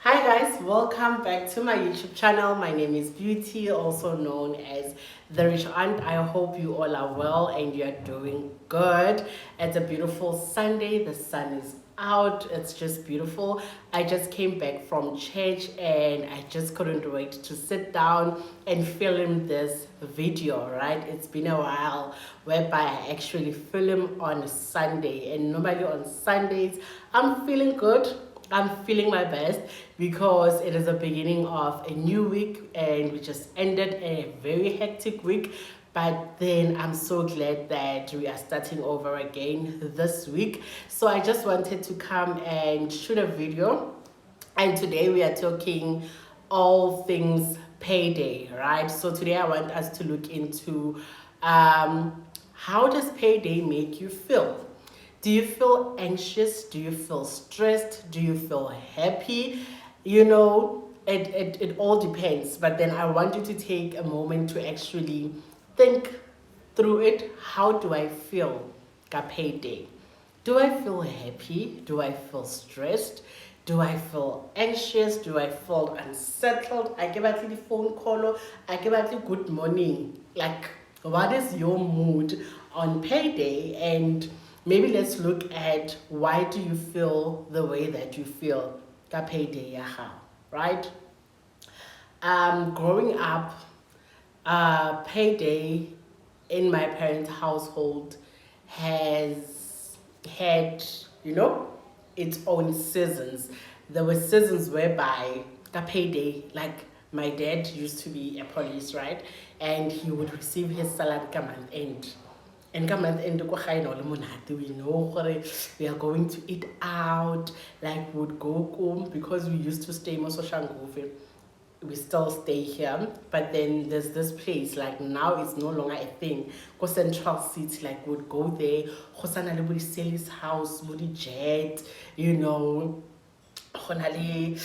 Hi guys, welcome back to my YouTube channel. My name is Beauty, also known as The Rich Aunt. I hope you all are well and you're doing good. It's a beautiful Sunday. The sun is out. It's just beautiful. I just came back from church and I just couldn't wait to sit down and film this video, right? It's been a while whereby I actually film on Sunday, and normally on Sundays I'm feeling good. I'm feeling my best because it is the beginning of a new week and we just ended a very hectic week. But then I'm so glad that we are starting over again this week. So I just wanted to come and shoot a video. And today we are talking all things payday, right? So today I want us to look into how does payday make you feel? Do you feel anxious? Do you feel stressed? Do you feel happy? It all depends. But then I want you to take a moment to actually think through it. How do I feel ka payday? Do I feel happy? Do I feel stressed? Do I feel anxious? Do I feel unsettled? I give at the phone call. I give at the good morning. Like, what is your mood on payday? And maybe let's look at why do you feel the way that you feel ka payday ya gago, right? Growing up, payday in my parents' household has had, its own seasons. There were seasons whereby the payday, like my dad used to be a police, right? And he would receive his salary ka month end. And ka month end, we know we are going to eat out, like we would go home because we used to stay most of Shangofe. We still stay here, but then there's this place, like now it's no longer a thing. Go Central City, like would go there, Hosana Lebudi Seli's house, Moody Jet, Honali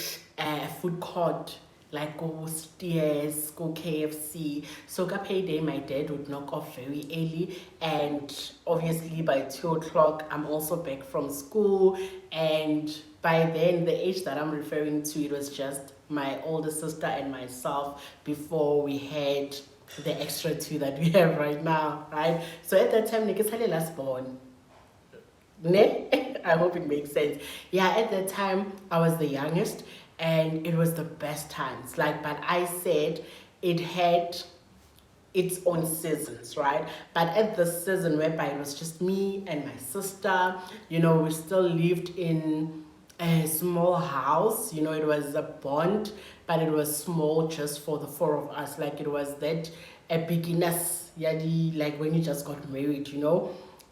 food court, like go stairs, go KFC. So ka payday, my dad would knock off very early, and obviously by 2 o'clock, I'm also back from school. And by then, the age that I'm referring to, it was just my older sister and myself before we had the extra two that we have right now, right? So at that time, Nikisale last born. Ne? I hope it makes sense. Yeah, at that time I was the youngest and it was the best times. Like, but I said it had its own seasons, right? But at the season whereby it was just me and my sister, we still lived in a small house. It was a bond, but it was small just for the four of us. Like it was that a beginners, yadi, like when you just got married,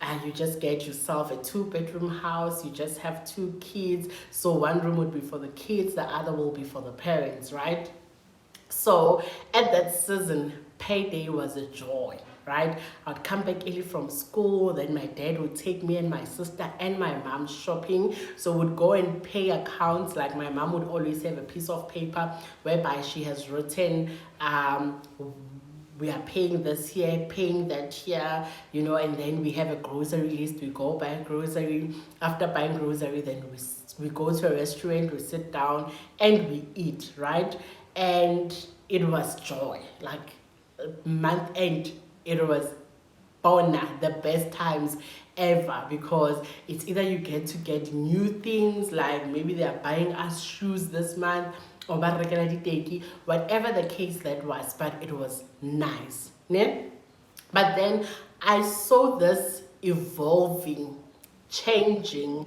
and you just get yourself a 2-bedroom house. You just have 2 kids, so one room would be for the kids, the other will be for the parents, right? So at that season, payday was a joy, right? I'd come back early from school, then my dad would take me and my sister and my mom shopping. So we'd go and pay accounts. Like my mom would always have a piece of paper whereby she has written, we are paying this here, paying that here, and then we have a grocery list. We go buy grocery. After buying grocery, then we go to a restaurant, we sit down and we eat, right? And it was joy. Like month end, it was bona, the best times ever, because it's either you get to get new things, like maybe they are buying us shoes this month or whatever the case that was, but it was nice, ne? But then I saw this evolving, changing,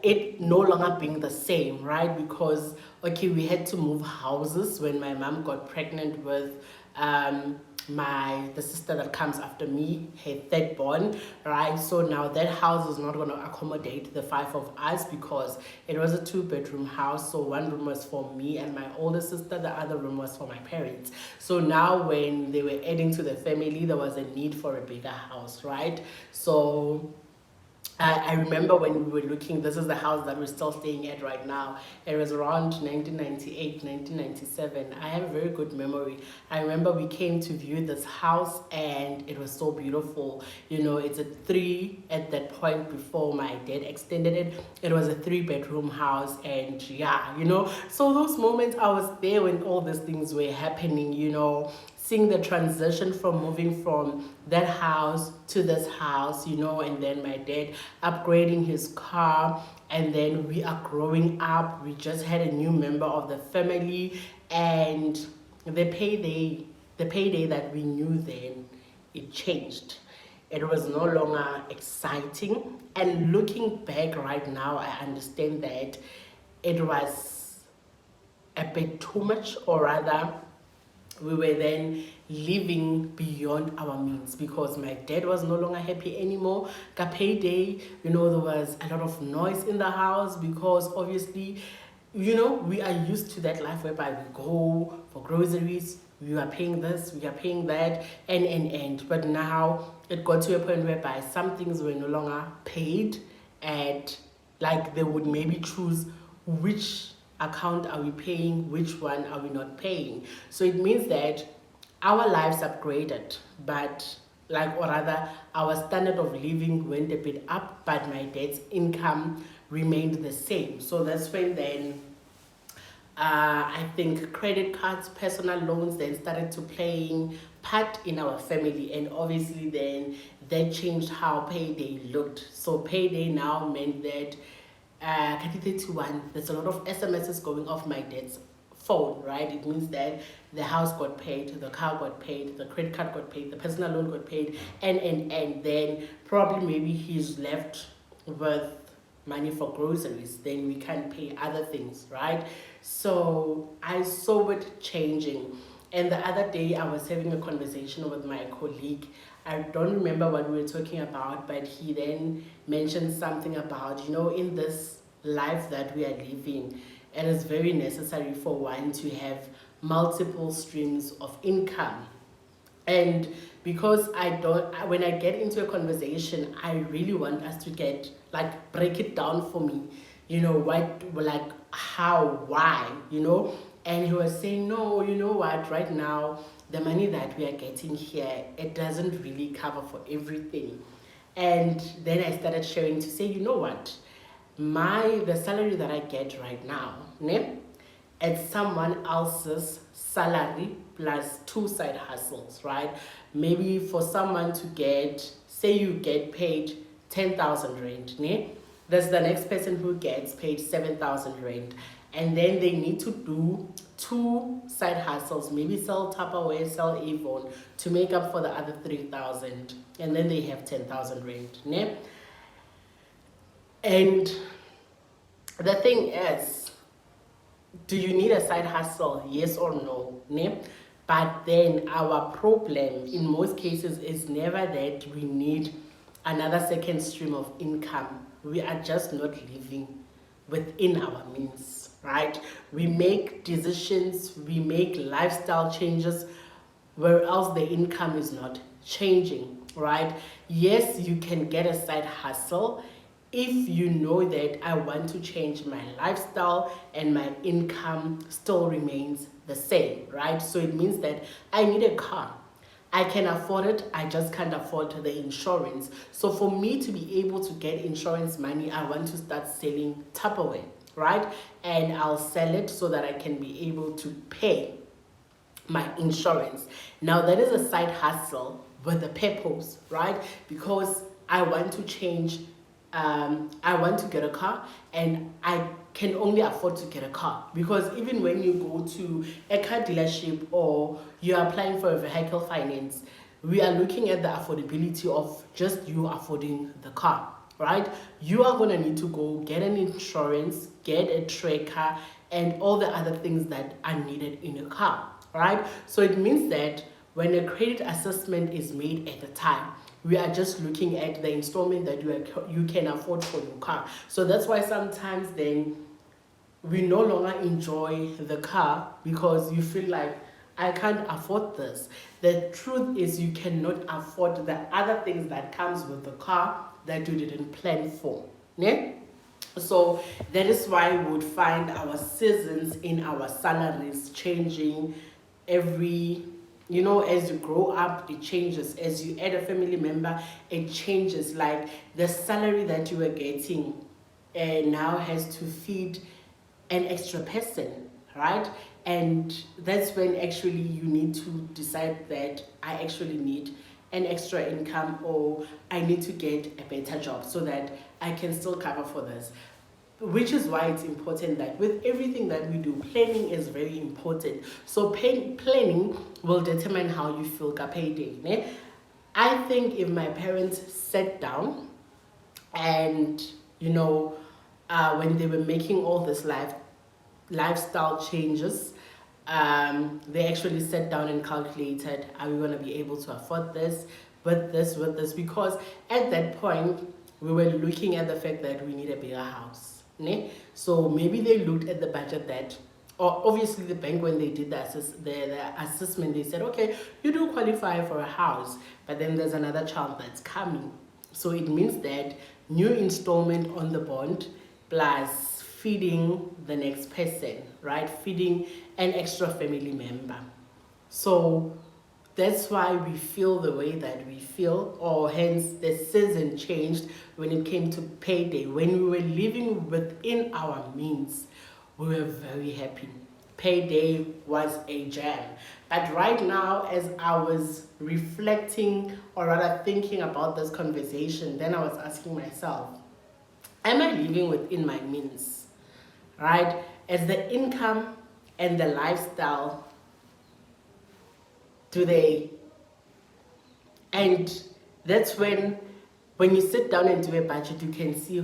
it no longer being the same, right? Because okay, we had to move houses when my mom got pregnant with the sister that comes after me, her third born, right? So now that house is not going to accommodate the 5 of us because it was a 2-bedroom house. So one room was for me and my older sister, the other room was for my parents. So now when they were adding to the family, there was a need for a bigger house, right? So I remember when we were looking, this is the house that we're still staying at right now. It was around 1998, 1997. I have a very good memory. I remember we came to view this house and it was so beautiful. You know, it's a three at that point before my dad extended it. It was a 3-bedroom house, and yeah, you know, so those moments I was there when all these things were happening, you know, seeing the transition from moving from that house to this house, you know, and then my dad upgrading his car, and then we are growing up. We just had a new member of the family, and the payday, the payday that we knew then, it changed. It was no longer exciting. And looking back right now, I understand that it was a bit too much, or rather we were then living beyond our means, because my dad was no longer happy anymore. Ka payday, you know, there was a lot of noise in the house, because obviously, you know, we are used to that life whereby we go for groceries, we are paying this, we are paying that, and but now it got to a point whereby some things were no longer paid, and like they would maybe choose which account are we paying, which one are we not paying. So it means that our lives upgraded, but like, or rather, our standard of living went a bit up, but my dad's income remained the same. So that's when then I think credit cards, personal loans then started to playing part in our family, and obviously then that changed how payday looked. So payday now meant that 31, there's a lot of SMSs going off my dad's phone, right? It means that the house got paid, the car got paid, the credit card got paid, the personal loan got paid, and then probably maybe he's left with money for groceries, then we can pay other things, right? So I saw it changing. And the other day I was having a conversation with my colleague. I don't remember what we were talking about, but he then mentioned something about, you know, in this life that we are living, it is very necessary for one to have multiple streams of income. And because I don't, when I get into a conversation, I really want us to get, like, break it down for me, you know, what, like, how, why, you know. And he was saying, no, you know what, right now the money that we are getting here, it doesn't really cover for everything. And then I started sharing to say, you know what, the salary that I get right now, ne, it's someone else's salary plus 2 side hustles, right? Maybe for someone to get, say you get paid 10,000 rand, ne? There's the next person who gets paid 7,000 rand, and then they need to do 2 side hustles, maybe sell Tupperware, sell Avon, to make up for the other 3,000, and then they have 10,000 rand, ne? And the thing is, do you need a side hustle? Yes or no? Ne? But then our problem in most cases is never that we need another second stream of income. We are just not living within our means, right? We make decisions, we make lifestyle changes, where else the income is not changing, right? Yes, you can get a side hustle if you know that I want to change my lifestyle and my income still remains the same, right? So it means that I need a car. I can afford it, I just can't afford the insurance. So for me to be able to get insurance money, I want to start selling Tupperware, right? And I'll sell it so that I can be able to pay my insurance. Now that is a side hustle with a purpose, right? Because I want to change, I want to get a car, and I can only afford to get a car, because even when you go to a car dealership or you're applying for a vehicle finance, we are looking at the affordability of just you affording the car, right? You are going to need to go get an insurance, get a tracker, and all the other things that are needed in a car, right? So it means that when a credit assessment is made at the time, we are just looking at the installment that you can afford for your car. So that's why sometimes then we no longer enjoy the car, because you feel like, I can't afford this. The truth is, you cannot afford the other things that comes with the car, that you didn't plan for. Ne? So that is why we would find our seasons in our salaries changing every, as you grow up, it changes. As you add a family member, it changes. Like the salary that you were getting now has to feed an extra person, right? And that's when actually you need to decide that I actually need an extra income, or I need to get a better job so that I can still cover for this. Which is why it's important that with everything that we do, planning is very important. So planning will determine how you feel ka payday. Ne? I think if my parents sat down and, when they were making all this lifestyle changes, they actually sat down and calculated, are we going to be able to afford this, with this? Because at that point, we were looking at the fact that we need a bigger house. Ne? So maybe they looked at the budget that, or obviously the bank, when they did the assessment, they said, okay, you do qualify for a house, but then there's another child that's coming. So it means that new installment on the bond plus feeding the next person, right? Feeding an extra family member. So that's why we feel the way that we feel, or hence the season changed when it came to payday. When we were living within our means, we were very happy. Payday was a jam. But right now, as I was reflecting, or rather thinking about this conversation, then I was asking myself, am I living within my means? Right? As the income and the lifestyle, do they? And that's when you sit down and do a budget, you can see,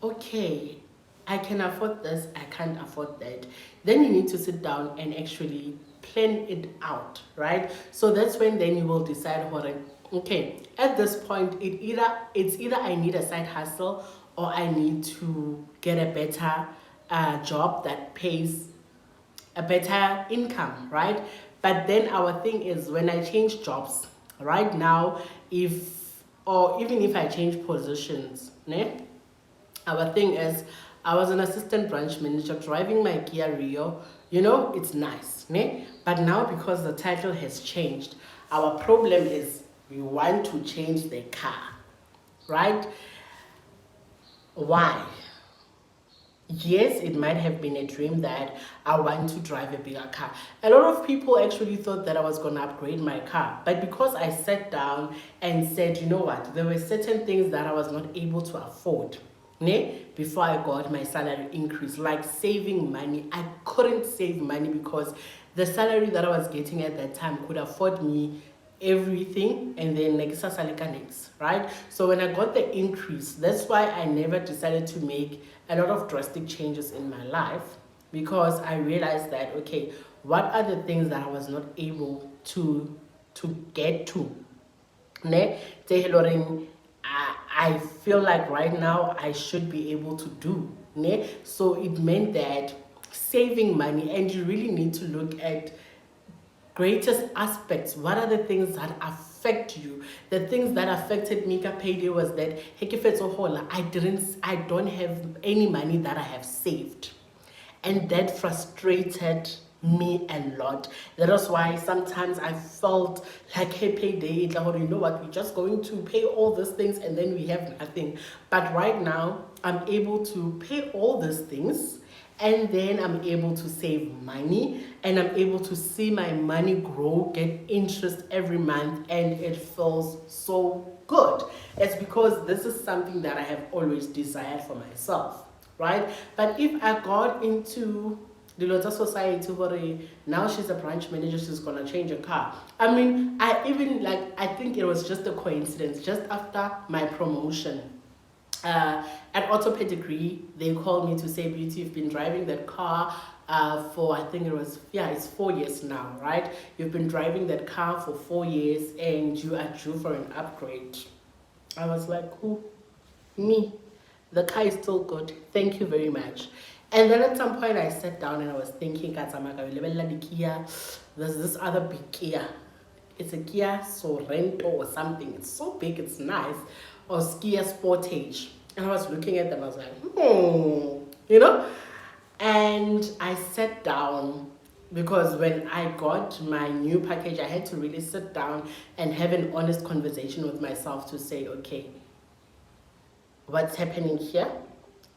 okay, I can afford this, I can't afford that. Then you need to sit down and actually plan it out, right? So that's when then you will decide, okay, at this point, it's either I need a side hustle, or I need to get a better job that pays a better income, right? But then our thing is, when I change jobs right now, even if I change positions, ne? Our thing is, I was an assistant branch manager driving my Kia Rio. It's nice, ne? But now, because the title has changed, our problem is we want to change the car, right? Why? Yes, it might have been a dream that I want to drive a bigger car. A lot of people actually thought that I was going to upgrade my car. But because I sat down and said, you know what, there were certain things that I was not able to afford, before I got my salary increase, like saving money. I couldn't save money because the salary that I was getting at that time could afford me everything, and then next, right? So when I got the increase, that's why I never decided to make a lot of drastic changes in my life, because I realized that, okay, what are the things that I was not able to get to? I feel like right now I should be able to do. So it meant that saving money, and you really need to look at greatest aspects. What are the things that affect you? The things that affected me ka payday was that I don't have any money that I have saved, and that frustrated me a lot. That was why sometimes I felt like, hey, payday, you know what, we're just going to pay all these things and then we have nothing. But right now, I'm able to pay all these things, and then I'm able to save money, and I'm able to see my money grow, get interest every month, and it feels so good. It's because this is something that I have always desired for myself, right? But if I got into the Lota Society where now she's a branch manager, she's gonna change a car. I mean, I think it was just a coincidence. Just after my promotion, at Auto Pedigree, they called me to say, Beauty, you've been driving that car for, I think it's 4 years now, right? You've been driving that car for 4 years and you are due for an upgrade. I was like, who? Me. The car is still good. Thank you very much. And then at some point I sat down and I was thinking, there's this other big Kia. It's a Kia Sorento or something. It's so big, it's nice. or Skier Sportage. And I was looking at them, I was like, you know? And I sat down because when I got my new package, I had to really sit down and have an honest conversation with myself to say, okay, what's happening here?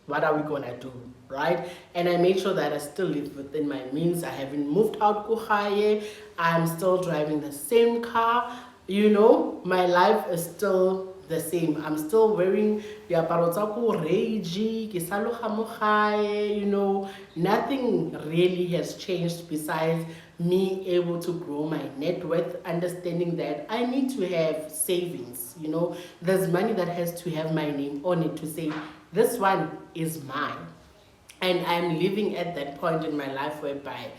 What are we gonna do, right? And I made sure that I still live within my means. I haven't moved out kuhaye. I'm still driving the same car. You know, my life is still the same. I'm still wearing diaparo tsa ko reiji, ke sa loga mo gae, you know, nothing really has changed besides me able to grow my net worth, understanding that I need to have savings. You know, there's money that has to have my name on it to say this one is mine. And I'm living at that point in my life whereby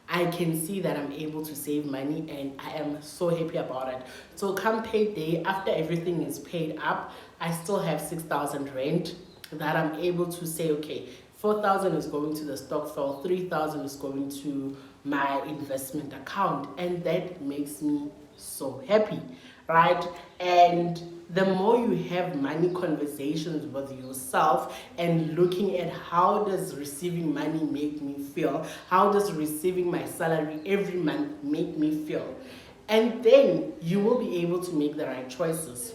I can see that I'm able to save money, and I am so happy about it. So come payday, after everything is paid up, I still have 6,000 rand that I'm able to say, okay, 4,000 is going to the stock file, 3,000 is going to my investment account, and that makes me so happy, right? And the more you have money conversations with yourself and looking at how does receiving money make me feel, how does receiving my salary every month make me feel, and then you will be able to make the right choices.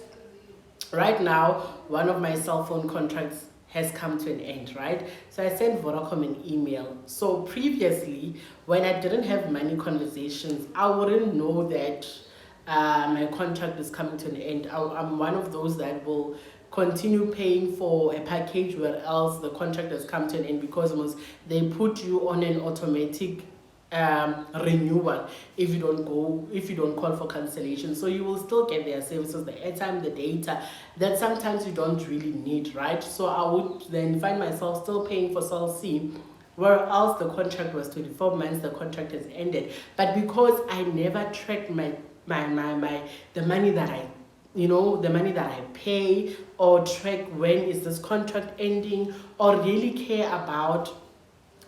Right now, one of my cell phone contracts has come to an end, right? So I sent Vodacom an email. So previously, when I didn't have money conversations, I wouldn't know that my contract is coming to an end. I'm one of those that will continue paying for a package where else the contract has come to an end, because once they put you on an automatic renewal if you don't call for cancellation, so you will still get their services, the airtime, the data that sometimes you don't really need, right? So I would then find myself still paying for cell C, where else the contract was 24 months, the contract has ended. But because I never tracked the money that I, you know, the money that I pay, or track when is this contract ending, or really care about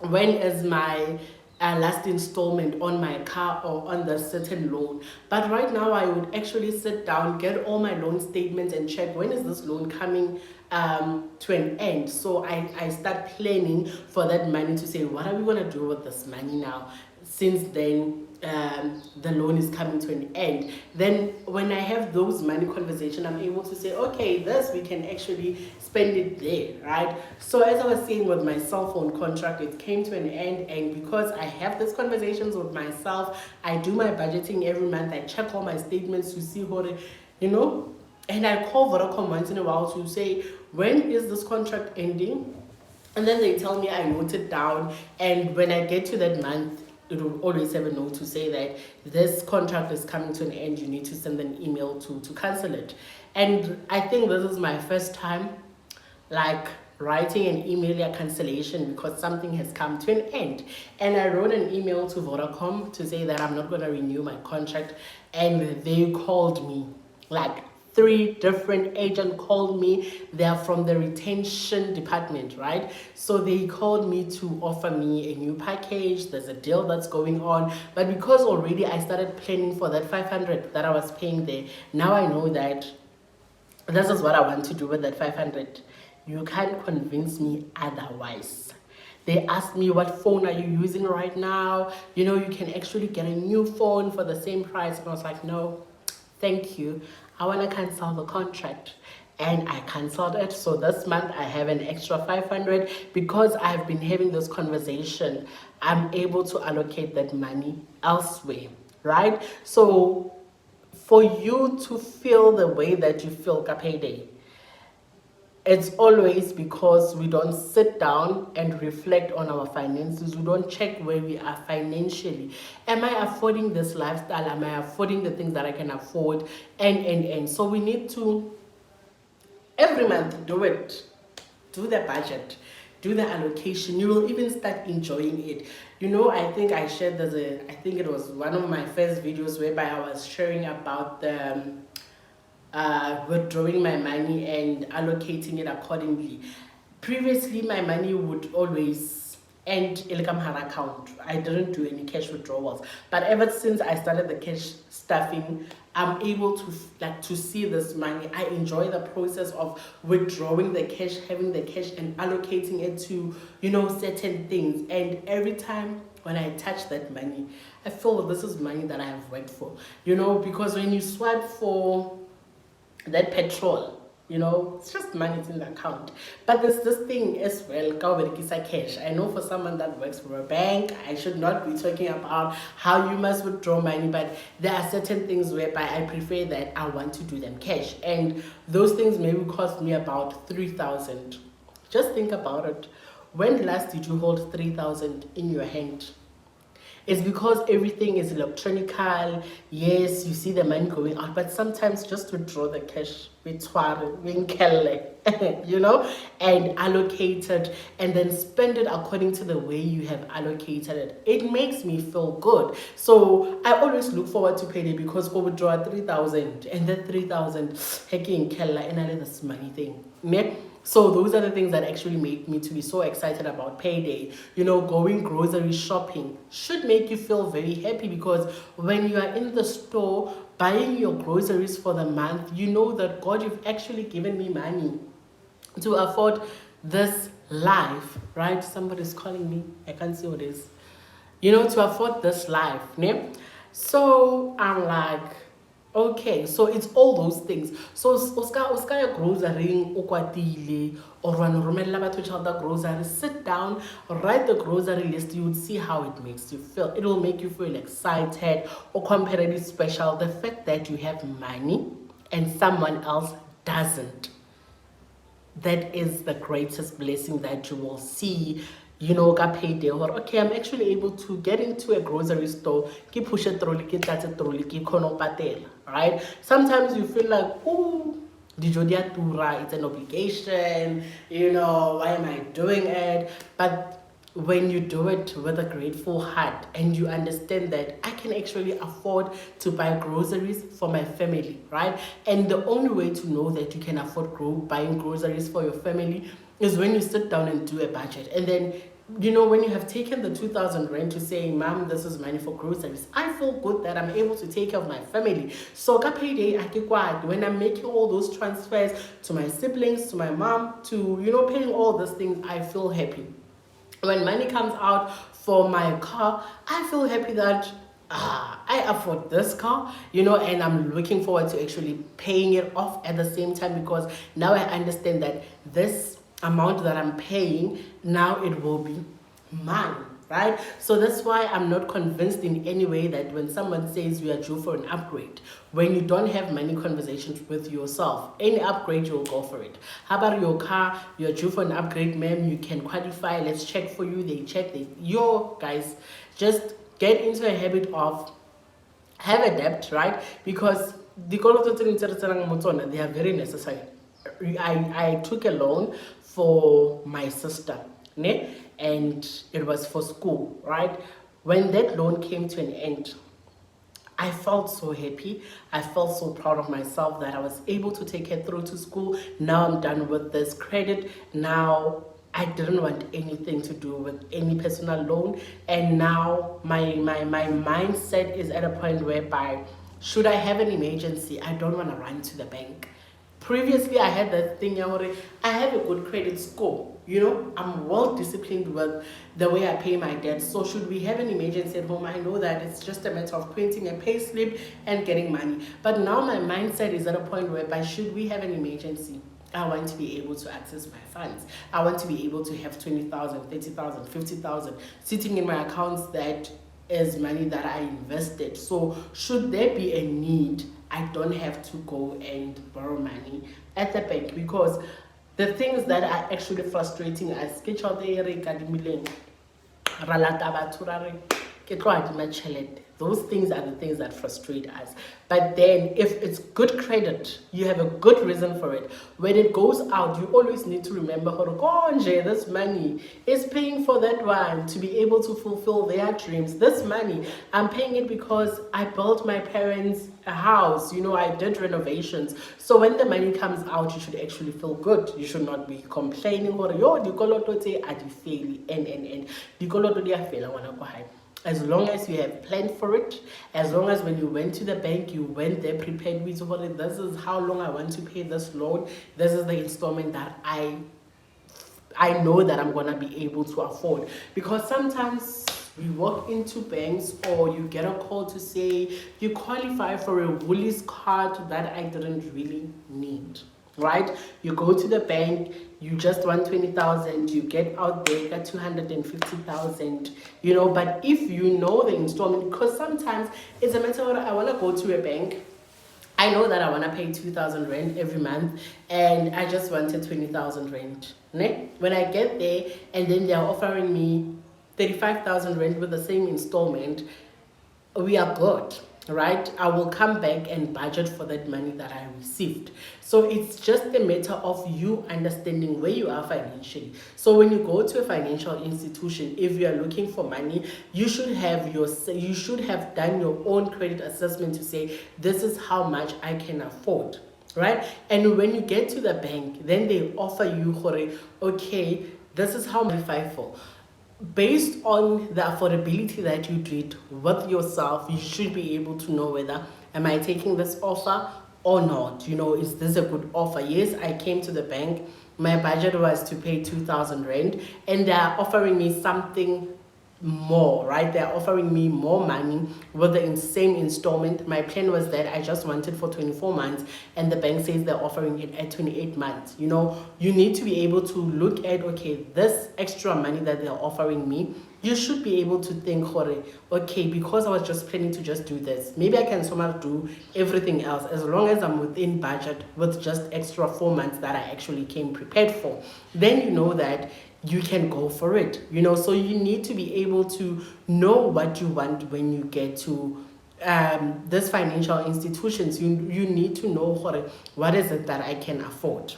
when is my last installment on my car or on the certain loan. But right now I would actually sit down, get all my loan statements and check when is this loan coming to an end. So I start planning for that money to say, what are we going to do with this money now, since then the loan is coming to an end. Then when I have those money conversation, I'm able to say, okay, this we can actually spend it there, right? So as I was saying with my cell phone contract, it came to an end, and because I have these conversations with myself, I do my budgeting every month, I check all my statements to see what, you know, and I call Vodacom once in a while to say, when is this contract ending? And then they tell me I note it down, and when I get to that month, it will always have a note to say that this contract is coming to an end, you need to send an email to cancel it. And I think this is my first time like writing an email cancellation because something has come to an end. And I wrote an email to Vodacom to say that I'm not going to renew my contract, and they called me, like 3 different agents called me. They're from the retention department, right? So they called me to offer me a new package. There's a deal that's going on, but because already I started planning for that 500 that I was paying there, now I know that this is what I want to do with that 500. You can't convince me otherwise. They asked me, what phone are you using right now? You know, you can actually get a new phone for the same price. And I was like, no, thank you. I want to cancel the contract. And I canceled it. So this month I have an extra 500 because I've been having this conversation. I'm able to allocate that money elsewhere, right? So for you to feel the way that you feel ka payday, it's always because we don't sit down and reflect on our finances. We don't check where we are financially. Am I affording this lifestyle? Am I affording the things that I can afford? And so we need to every month do it. Do the budget, do the allocation. You will even start enjoying it. You know, I think I shared I think it was one of my first videos whereby I was sharing about the withdrawing my money and allocating it accordingly. Previously, my money would always and ilikamhara account. I didn't do any cash withdrawals. But ever since I started the cash stuffing, I'm able to see this money. I enjoy the process of withdrawing the cash, having the cash, and allocating it to certain things. And every time when I touch that money, I feel this is money that I have worked for. Because when you swipe for that petrol, it's just money, it's in the account. But there's this thing as well, cash. I know for someone that works for a bank, I should not be talking about how you must withdraw money, but there are certain things whereby I prefer that I want to do them cash. And those things maybe cost me about 3,000. Just think about it. When last did you hold 3,000 in your hand? It's because everything is electronical. Yes, you see the money going out, but sometimes just withdraw the cash, and allocate it, and then spend it according to the way you have allocated it. It makes me feel good. So I always look forward to payday because we withdraw 3,000, and that 3,000 hacking kella and this money thing. So those are the things that actually make me to be so excited about payday. Going grocery shopping should make you feel very happy, because when you are in the store buying your groceries for the month, you know that God, you've actually given me money to afford this life, right? Somebody's calling me. I can't see what it is. To afford this life. So I'm like, okay, so it's all those things. So uska grocery ukwatile or romella batho tšhelete grocery, sit down, write the grocery list. You would see how it makes you feel. It will make you feel excited or comparatively special. The fact that you have money and someone else doesn't, that is the greatest blessing that you will see. Payday, or okay, I'm actually able to get into a grocery store, keep push a trolley, keep that a trolley, keep patel, right? Sometimes you feel like, oh, it's an obligation, why am I doing it? But when you do it with a grateful heart and you understand that I can actually afford to buy groceries for my family, right? And the only way to know that you can afford buying groceries for your family is when you sit down and do a budget. And then, when you have taken the 2,000 rand to say, Mom, this is money for groceries, I feel good that I'm able to take care of my family. So payday, when I'm making all those transfers to my siblings, to my mom, to, paying all these things, I feel happy. When money comes out for my car, I feel happy that I afford this car, and I'm looking forward to actually paying it off at the same time, because now I understand that this amount that I'm paying, now it will be mine, right? So that's why I'm not convinced in any way that when someone says you are due for an upgrade, when you don't have many conversations with yourself, any upgrade, you'll go for it. How about your car? You're due for an upgrade, ma'am, you can qualify, let's check for you. They check, guys, just get into a habit of have a debt, right? Because they are very necessary. I took a loan for my sister, and it was for school, right? When that loan came to an end, I felt so happy. I felt so proud of myself that I was able to take her through to school. Now I'm done with this credit. Now I didn't want anything to do with any personal loan. And now my mindset is at a point whereby, should I have an emergency, I don't want to run to the bank. Previously, I had that thing, I have a good credit score. I'm well disciplined with the way I pay my debt. So should we have an emergency at home, I know that it's just a matter of printing a pay slip and getting money. But now my mindset is at a point whereby, should we have an emergency, I want to be able to access my funds. I want to be able to have 20,000, 30,000, 50,000 sitting in my accounts. That is money that I invested. So should there be a need, I don't have to go and borrow money at the bank, because the things that are actually frustrating as those things are the things that frustrate us. But then if it's good credit, you have a good reason for it. When it goes out, you always need to remember, this money is paying for that one to be able to fulfill their dreams. This money, I'm paying it because I built my parents a house, I did renovations. So when the money comes out, you should actually feel good. You should not be complaining, as long as you have planned for it, as long as when you went to the bank, you went there prepared with what this is how long I want to pay this loan, this is the installment that I know that I'm gonna be able to afford. Because sometimes we walk into banks or you get a call to say you qualify for a Woolies card that I didn't really need. Right? You go to the bank, you just want 20,000, you get out there, got 250,000, but if you know the installment, because sometimes it's a matter of, I want to go to a bank, I know that I want to pay 2,000 rand every month, and I just wanted 20,000 rand. When I get there, and then they're offering me 35,000 rand with the same installment, we are good. Right? I will come back and budget for that money that I received. So it's just a matter of you understanding where you are financially. So when you go to a financial institution, if you are looking for money, you should have done your own credit assessment to say, this is how much I can afford. Right? And when you get to the bank, then they offer you, okay, this is how much I for. Based on the affordability that you did with yourself, you should be able to know whether, am I taking this offer or not? Is this a good offer? Yes, I came to the bank, my budget was to pay 2,000 rand, and they are offering me something more, right? They're offering me more money with the same installment. My plan was that I just wanted for 24 months, and the bank says they're offering it at 28 months. You need to be able to look at, okay, this extra money that they're offering me, you should be able to think, okay, because I was just planning to just do this, maybe I can somehow do everything else as long as I'm within budget with just extra 4 months that I actually came prepared for. Then you know that you can go for it. So you need to be able to know what you want when you get to this financial institutions. You need to know what is it that I can afford.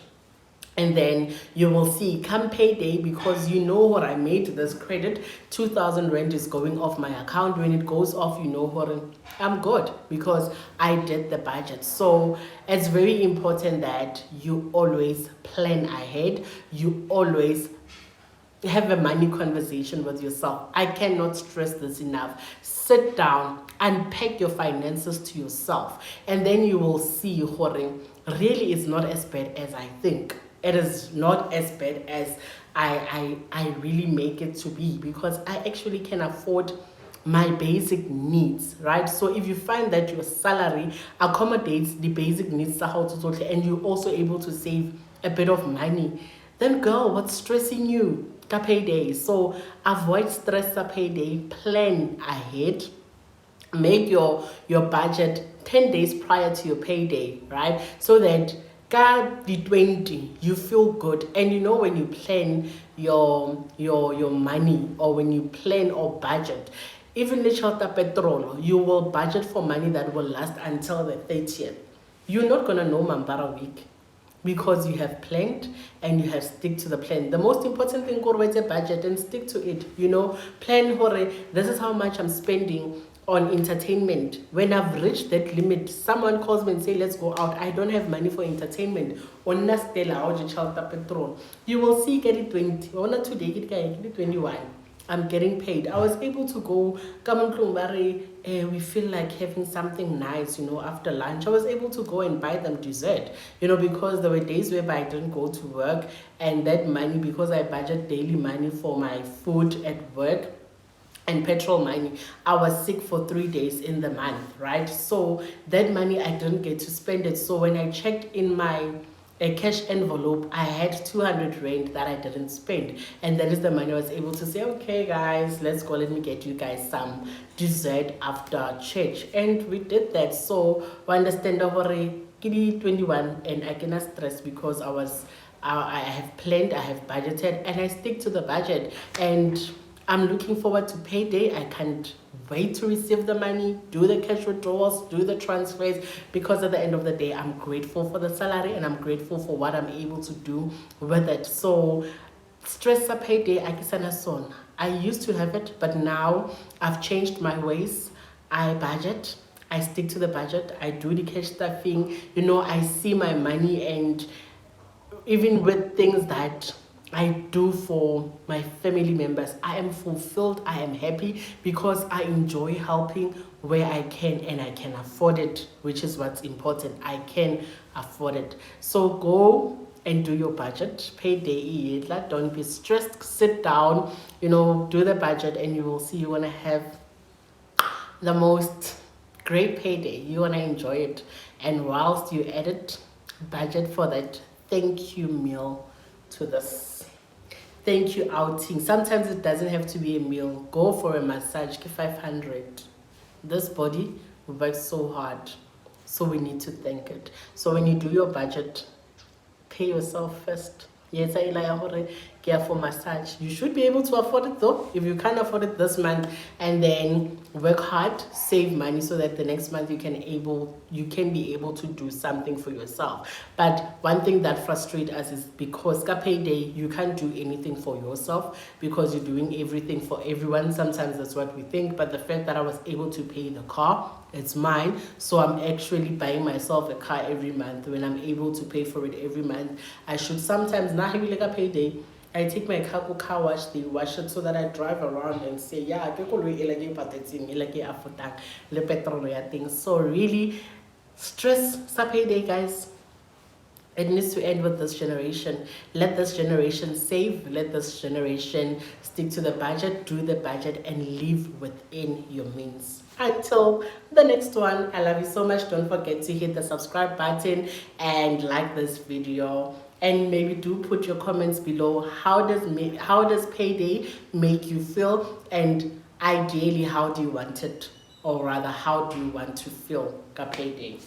And then you will see come payday, because what I made this credit, 2,000 rand is going off my account. When it goes off, I'm good because I did the budget. So it's very important that you always plan ahead. You always have a money conversation with yourself. I cannot stress this enough. Sit down, unpack your finances to yourself, and then you will see, really it's not as bad as I think. It is not as bad as I really make it to be, because I actually can afford my basic needs, right? So if you find that your salary accommodates the basic needs, and you're also able to save a bit of money, then girl, what's stressing you? Payday. So avoid stress payday, plan ahead, make your budget 10 days prior to your payday, right? So that the 20 you feel good. And when you plan your money, or when you plan or budget, even the petrol, you will budget for money that will last until the 30th. You're not gonna know Mambara week, because you have planned and you have stick to the plan. The most important thing is a budget and stick to it. Plan, this is how much I'm spending on entertainment. When I've reached that limit, someone calls me and say, let's go out. I don't have money for entertainment. You will see, get it 20. Today, get it 21. I'm getting paid. I was able to go, we feel like having something nice, after lunch. I was able to go and buy them dessert, because there were days where I didn't go to work, and that money, because I budget daily money for my food at work and petrol money, I was sick for 3 days in the month, right? So that money, I didn't get to spend it. So when I checked in my a cash envelope, I had 200 rand that I didn't spend, and that is the money I was able to say, okay guys, let's go, let me get you guys some dessert after church. And we did that. So we understand over 21, and I cannot stress, because I have planned, I have budgeted, and I stick to the budget. And I'm looking forward to payday. I can't wait to receive the money, do the cash withdrawals, do the transfers, because at the end of the day, I'm grateful for the salary and I'm grateful for what I'm able to do with it. So stress a payday, akisana son. I used to have it, but now I've changed my ways. I budget. I stick to the budget. I do the cash stuffing. I see my money, and even with things that I do for my family members, I am fulfilled, I am happy, because I enjoy helping where I can and I can afford it, which is what's important. I can afford it. So go and do your budget. Payday, don't be stressed. Sit down, do the budget, and you will see you're gonna have the most great payday. You're gonna enjoy it. And whilst you edit, budget for that thank you meal to this thank you outing. Sometimes it doesn't have to be a meal. Go for a massage, give 500. This body works so hard, so we need to thank it. So when you do your budget, pay yourself first. Yes, I like care for massage. You should be able to afford it though. If you can't afford it this month, and then work hard, save money, so that the next month you can be able to do something for yourself. But one thing that frustrates us is because payday, you can't do anything for yourself because you're doing everything for everyone. Sometimes that's what we think, but the fact that I was able to pay the car, it's mine, so I'm actually buying myself a car every month. When I'm able to pay for it every month, I should sometimes not have like a payday. I take my car wash, they wash it so that I drive around and say, yeah, so really, stress sa payday, guys. It needs to end with this generation. Let this generation save. Let this generation stick to the budget, do the budget, and live within your means. Until the next one, I love you so much. Don't forget to hit the subscribe button and like this video. And maybe do put your comments below. How does payday make you feel? And ideally, how do you want it? Or rather, how do you want to feel payday?